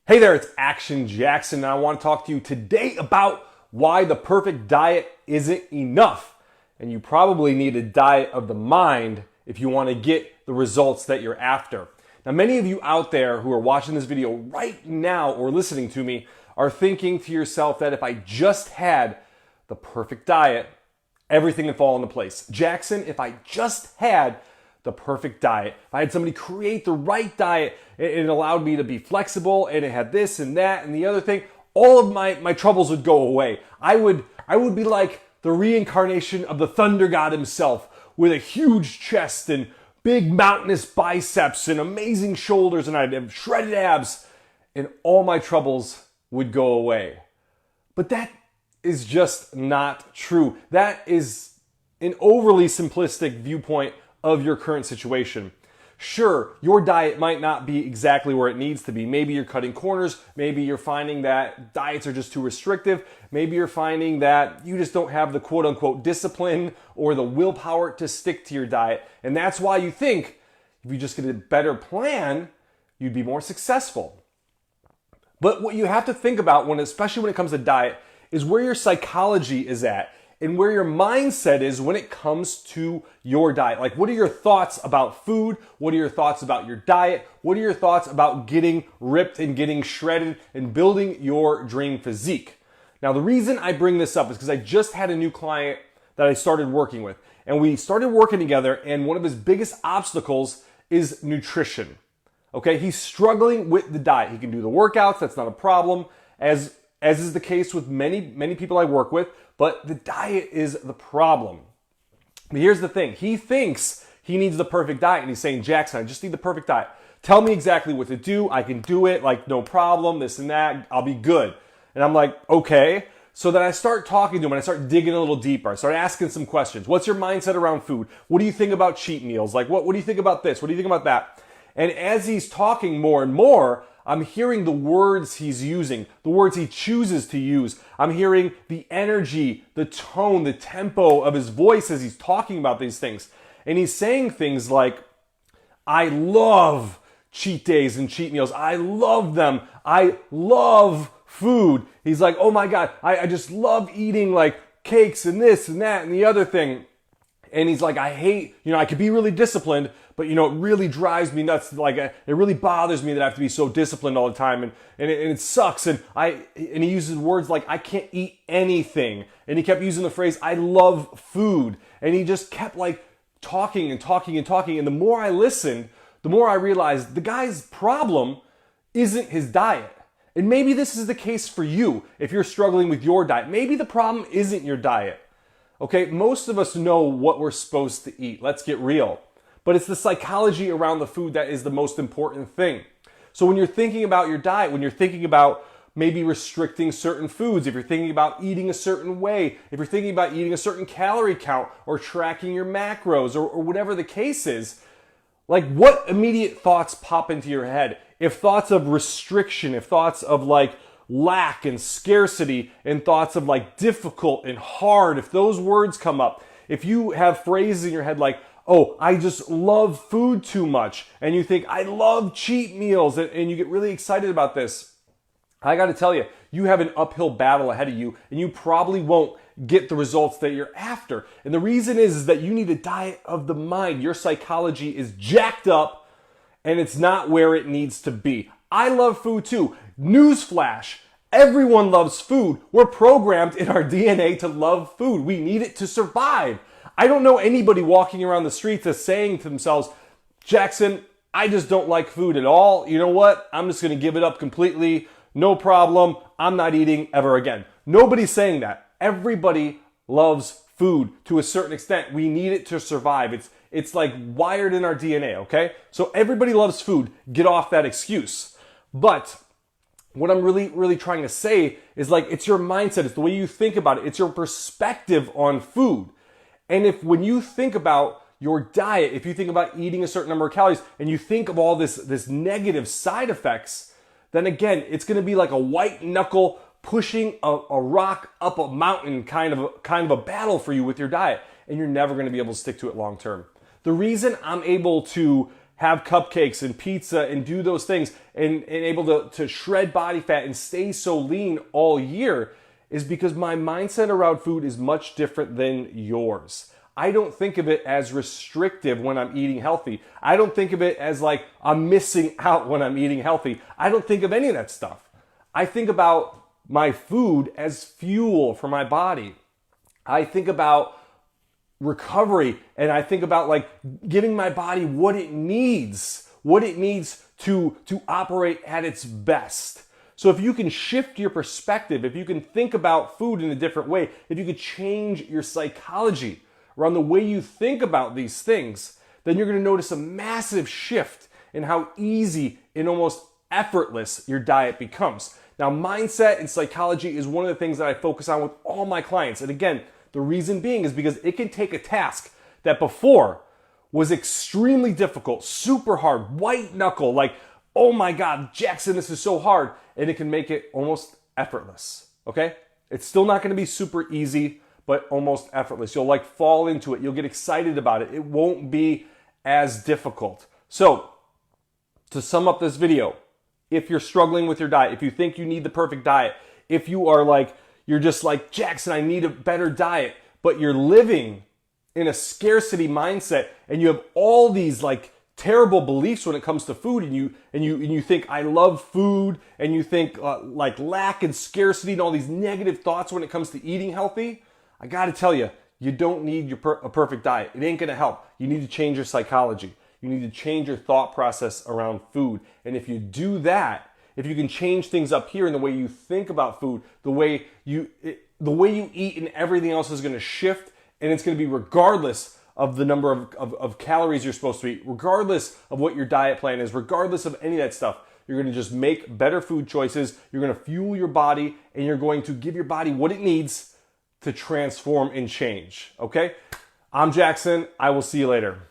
Hey there, it's Action Jackson, and I want to talk to you today about why the perfect diet isn't enough. And you probably need a diet of the mind if you want to get the results that you're after. Now, many of you out there who are watching this video right now or listening to me are thinking to yourself that if I just had the perfect diet, everything would fall into place. Jackson, if I just had the perfect diet, if I had somebody create the right diet, it allowed me to be flexible and it had this and that and the other thing, all of my troubles would go away. I would be like the reincarnation of the thunder god himself with a huge chest and big mountainous biceps and amazing shoulders, and I'd have shredded abs and all my troubles would go away. But that is just not true. That is an overly simplistic viewpoint of your current situation. Sure, your diet might not be exactly where it needs to be. Maybe you're cutting corners. Maybe you're finding that diets are just too restrictive. Maybe you're finding that you just don't have the quote unquote discipline or the willpower to stick to your diet. And that's why you think if you just get a better plan, you'd be more successful. But what you have to think about especially when it comes to diet, is where your psychology is at and where your mindset is when it comes to your diet. Like, what are your thoughts about food? What are your thoughts about your diet? What are your thoughts about getting ripped and getting shredded and building your dream physique? Now, the reason I bring this up is because I just had a new client that I started working with. And we started working together, and one of his biggest obstacles is nutrition. Okay, he's struggling with the diet. He can do the workouts, that's not a problem, as is the case with many people I work with, but the diet is the problem. But here's the thing. He thinks he needs the perfect diet, and he's saying, Jackson, I just need the perfect diet. Tell me exactly what to do. I can do it, like no problem, this and that. I'll be good. And I'm like, okay. So then I start talking to him and I start digging a little deeper. I start asking some questions. What's your mindset around food? What do you think about cheat meals? Like, what do you think about this? What do you think about that? And as he's talking more and more, I'm hearing the words he's using, the words he chooses to use. I'm hearing the energy, the tone, the tempo of his voice as he's talking about these things. And he's saying things like, I love cheat days and cheat meals. I love them. I love food. He's like, oh my God, I just love eating like cakes and this and that and the other thing. And he's like, I hate, I could be really disciplined, but it really drives me nuts. Like, it really bothers me that I have to be so disciplined all the time, and it sucks. And he uses words like, I can't eat anything. And he kept using the phrase, I love food. And he just kept like talking and talking and talking. And the more I listened, the more I realized the guy's problem isn't his diet. And maybe this is the case for you if you're struggling with your diet. Maybe the problem isn't your diet. Okay, most of us know what we're supposed to eat. Let's get real. But it's the psychology around the food that is the most important thing. So when you're thinking about your diet, when you're thinking about maybe restricting certain foods, if you're thinking about eating a certain way, if you're thinking about eating a certain calorie count or tracking your macros or whatever the case is, like, what immediate thoughts pop into your head? If thoughts of restriction, if thoughts of like lack and scarcity and thoughts of like difficult and hard, if those words come up, if you have phrases in your head like, oh, I just love food too much, and you think, I love cheat meals, and you get really excited about this, I got to tell you, you have an uphill battle ahead of you, and you probably won't get the results that you're after. And the reason is that you need a diet of the mind. Your psychology is jacked up, and it's not where it needs to be. I love food too. Newsflash. Everyone loves food. We're programmed in our DNA to love food. We need it to survive. I don't know anybody walking around the streets that's saying to themselves, Jackson, I just don't like food at all. You know what? I'm just going to give it up completely. No problem. I'm not eating ever again. Nobody's saying that. Everybody loves food to a certain extent. We need it to survive. It's like wired in our DNA, okay? So everybody loves food. Get off that excuse. But what I'm really trying to say is, like, it's your mindset. It's the way you think about it. It's your perspective on food. And if when you think about your diet, if you think about eating a certain number of calories and you think of all this negative side effects, then again, it's going to be like a white knuckle pushing a rock up a mountain kind of a battle for you with your diet, and you're never going to be able to stick to it long term. The reason I'm able to have cupcakes and pizza and do those things and able to shred body fat and stay so lean all year is because my mindset around food is much different than yours. I don't think of it as restrictive when I'm eating healthy. I don't think of it as like I'm missing out when I'm eating healthy. I don't think of any of that stuff. I think about my food as fuel for my body. I think about recovery, and I think about like giving my body what it needs to operate at its best. So if you can shift your perspective, if you can think about food in a different way, if you could change your psychology around the way you think about these things, then you're going to notice a massive shift in how easy and almost effortless your diet becomes. Now, mindset and psychology is one of the things that I focus on with all my clients. And again, the reason being is because it can take a task that before was extremely difficult, super hard, white knuckle, like, oh my God, Jackson, this is so hard. And it can make it almost effortless, okay? It's still not gonna be super easy, but almost effortless. You'll like fall into it. You'll get excited about it. It won't be as difficult. So, to sum up this video, if you're struggling with your diet, if you think you need the perfect diet, if you are like, you're just like, Jackson, I need a better diet, but you're living in a scarcity mindset and you have all these like terrible beliefs when it comes to food, and you think I love food, and you think like lack and scarcity and all these negative thoughts when it comes to eating healthy, I got to tell you, you don't need a perfect diet. It ain't going to help. You need to change your psychology. You need to change your thought process around food. And if you do that, if you can change things up here in the way you think about food, the way you eat and everything else is going to shift, and it's going to be regardless of the number of calories you're supposed to eat, regardless of what your diet plan is, regardless of any of that stuff. You're going to just make better food choices. You're going to fuel your body, and you're going to give your body what it needs to transform and change. Okay? I'm Jackson. I will see you later.